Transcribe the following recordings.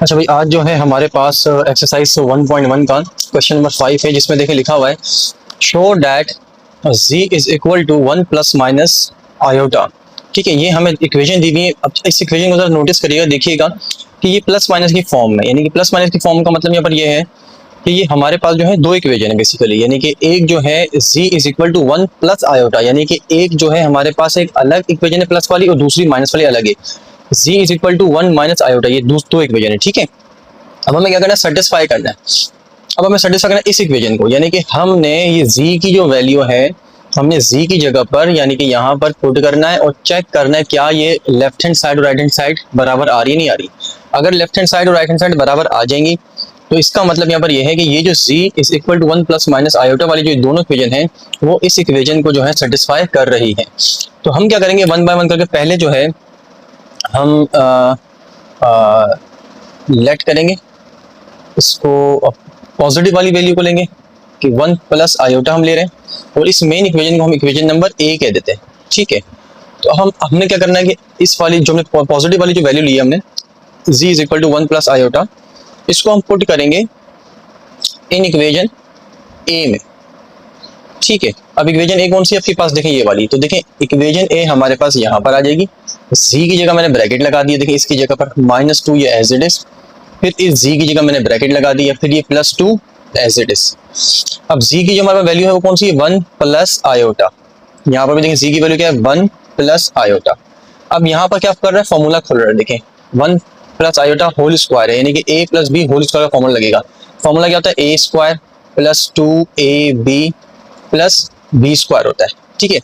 अच्छा भाई, आज जो है हमारे पास एक्सरसाइज 1.1 का क्वेश्चन नंबर 5 है, जिसमें देखिए लिखा हुआ है show that z is equal to 1 plus minus iota. ठीक है, ये हमें इक्वेशन दी हुई है। अब इस इक्वेशन को जरा नोटिस करिएगा, देखिएगा कि ये प्लस माइनस की फॉर्म में, यानी कि प्लस माइनस की फॉर्म का मतलब यहाँ पर ये है कि ये हमारे पास जो है दो इक्वेशन है बेसिकली, यानी कि एक जो है z is equal to 1 plus iota, यानी कि एक जो है हमारे पास एक अलग इक्वेशन है प्लस वाली और दूसरी माइनस वाली अलग है। z is equal to 1 minus iota, ये दो इक्वेशन है। ठीक है, अब हमें क्या करना है, सेटिस्फाई करना है। अब हमें सेटिस्फाई करना है इस इक्वेशन को, यानी कि हमने ये z की जो वैल्यू है हमने z की जगह पर यानी कि यहाँ पर पुट करना है और चेक करना है क्या ये लेफ्ट हैंड साइड और राइट हैंड साइड बराबर आ रही है नहीं आ रही। अगर लेफ्ट हैंड साइड और राइट हैंड साइड बराबर आ जाएंगी तो इसका मतलब यहाँ पर यह है कि ये जो z is equal to 1 plus minus iota वाली जो दोनों इक्वेशन है वो इस इक्वेशन को जो है सेटिस्फाई कर रही है। तो हम क्या करेंगे, वन बाय वन करके पहले जो है हम लेट करेंगे, इसको पॉजिटिव वाली वैल्यू को लेंगे कि 1 प्लस आयोटा हम ले रहे हैं और इस मेन इक्वेशन को हम इक्वेशन नंबर ए कह देते हैं। ठीक है, तो हमने क्या करना है कि इस वाली जो हमने पॉजिटिव वाली जो वैल्यू ली है हमने z is equal to 1 plus iota, इसको हम पुट करेंगे इन इक्वेशन ए में। ठीक है, अब इक्वेशन ए कौन सी आपके पास, देखें ये वाली, तो देखें इक्वेशन ए हमारे पास यहाँ पर आ जाएगी। z की जगह मैंने ब्रैकेट लगा दिया, देखिए इसकी जगह पर -2 ये एज इट इज, फिर इस z की जगह मैंने ब्रैकेट लगा दिया, फिर ये +2 एज इट इज। अब z की जो हमारे वैल्यू है वो कौन सी है, 1 प्लस आयोटा। यहाँ पर भी देखें z की वैल्यू क्या है, 1 प्लस आयोटा। अब यहाँ पर क्या कर रहा है, फॉर्मूला खोल रहा है, देखें 1 प्लस आयोटा होल स्क्वायर है, यानी कि a plus B whole square का फॉर्मूला लगेगा। फॉर्मूला क्या होता है, a square plus 2ab plus b square होता है। ठीक है,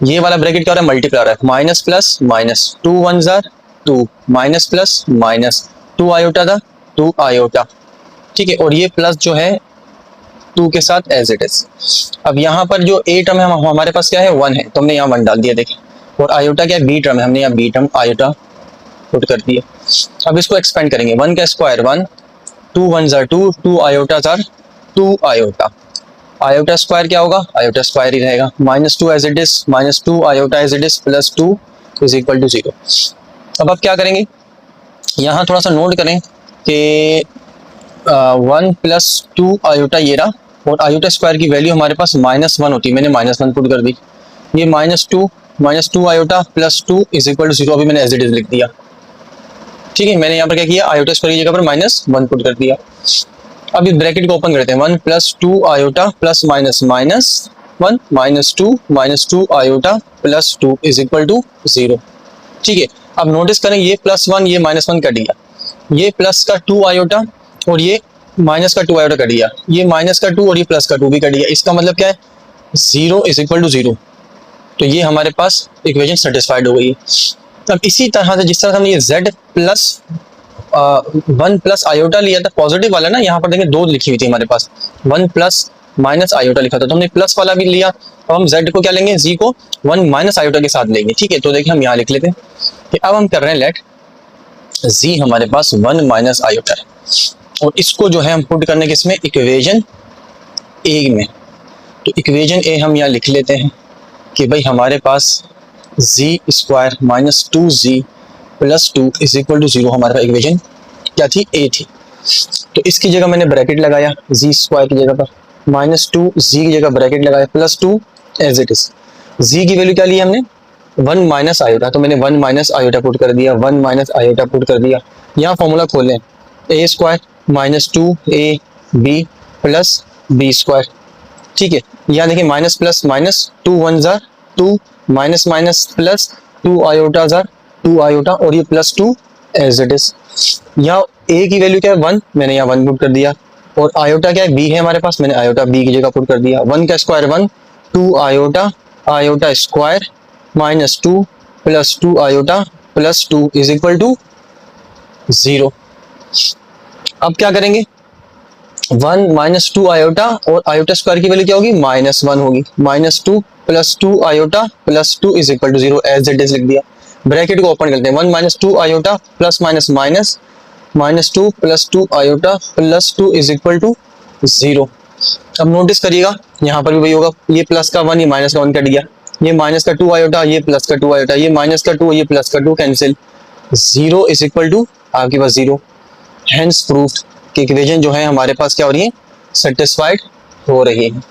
ये वाला ब्रैकेट क्या हो रहा है, मल्टीप्लाई हो रहा है, माइनस प्लस माइनस, 2 1 जार 2, माइनस प्लस माइनस, 2 आयोटा था 2 आयोटा। ठीक है, और ये प्लस जो है 2 के साथ एज इट इज। अब यहाँ पर जो a टर्म है हमारे पास क्या है, 1 है, तो हमने यहाँ 1 डाल दिया देखें, और आयोटा क्या है, b टर्म है, हमने यहाँ b टर्म आयोटा पुट कर दिया। अब इसको एक्सपेंड करेंगे, 1 का स्क्वायर 1, 2 1 जार 2, 2 आयोटा जार 2 आयोटा, आयोटा स्क्वायर क्या होगा, आयोटा स्क्वायर ही रहेगा, -2 as it is, -2 iota as it is, +2 is equal to 0। अब आप क्या करेंगे, यहाँ थोड़ा सा नोट करें कि 1 + 2 आयोटा ये रहा, और आयोटा स्क्वायर की वैल्यू हमारे पास -1 होती है, मैंने -1 पुट कर दी। ये -2 आयोटा +2 इज इक्वल टू 0, अभी मैंने एज इट इज लिख दिया। ठीक है, मैंने यहाँ पर क्या किया, आयोटा स्क्वायर की जगह पर -1 पुट कर दिया। अब इस ब्रैकेट को ओपन करते हैं, 1 + 2 iota plus minus -1 -2 iota +2 is equal to 0। ठीक है, अब नोटिस करें ये +1 ये -1 कट गया, ये प्लस का 2 आयोटा और ये माइनस का 2 आयोटा कट गया, ये माइनस का 2 और ये प्लस का 2 भी कट गया। इसका मतलब क्या है, 0 इज इक्वल टू 0। तो ये हमारे पास इक्वेशन सेटिस्फाइड हो गई है। अब इसी तरह से जिस तरह हमने ये z प्लस 1 प्लस आयोटा लिया था पॉजिटिव वाला ना, यहाँ पर देखें 2 लिखी हुई थी हमारे पास, 1 प्लस माइनस आयोटा लिखा था, तो हमने प्लस वाला भी लिया। अब हम z को क्या लेंगे, z को 1 माइनस आयोटा के साथ लेंगे। ठीक है, तो देखिए हम यहाँ लिख लेते हैं कि अब हम कर रहे हैं लेट z हमारे पास 1 माइनस आयोटा है, और इसको जो है हम पुट करने के इसमें इक्वेशन ए में। तो इक्वेशन ए हम यहाँ लिख लेते हैं कि भाई हमारे पास z square -2z + 2 is equal to 0 हमारे पास इक्वेशन क्या थी, ए थी। तो इसकी जगह मैंने ब्रैकेट लगाया, z स्क्वायर की जगह पर -2z की जगह ब्रैकेट लगाया, +2 एज इट इज। z की वैल्यू क्या ली हमने, 1 माइनस आयोटा, तो मैंने 1 माइनस आयोटा पुट कर दिया, 1 माइनस आयोटा पुट कर दिया। यहाँ फॉर्मूला खोल लें, a square -2ab plus b square. ठीक है, यहाँ देखिए माइनस प्लस माइनस, 2 1 जार 2, माइनस माइनस प्लस 2 आयोटा जार 2 आयोटा, और ये +2 एज इट इज। यहाँ a की वैल्यू क्या है, 1, मैंने यहाँ 1 पुट कर दिया, और आयोटा क्या है, b है हमारे पास, मैंने आयोटा b की जगह पुट कर दिया। 1 का square 1, 2 iota, iota square -2 + 2 iota +2 is equal to 0। अब क्या करेंगे, 1 - 2 आयोटा और आयोटा स्क्वायर की वैल्यू क्या होगी, -1 होगी, -2 + 2 iota +2 is equal to 0 as it is लिख दिया। ब्रैकेट को ओपन करते हैं, 1 - 2 iota plus minus minus, -2 + 2 iota +2 is equal to 0। अब नोटिस करिएगा यहाँ पर भी वही होगा, ये प्लस का 1 ये माइनस का 1 कट गया, ये माइनस का 2 आयोटा ये प्लस का 2 आयोटा, ये माइनस का 2 ये प्लस का 2 कैंसिल, 0 इज इक्वल टू आपके पास 0 हेंस प्रूव्ड कि इक्वेशन जो है हमारे पास क्या हो रही है, सेटिस्फाइड हो रही है।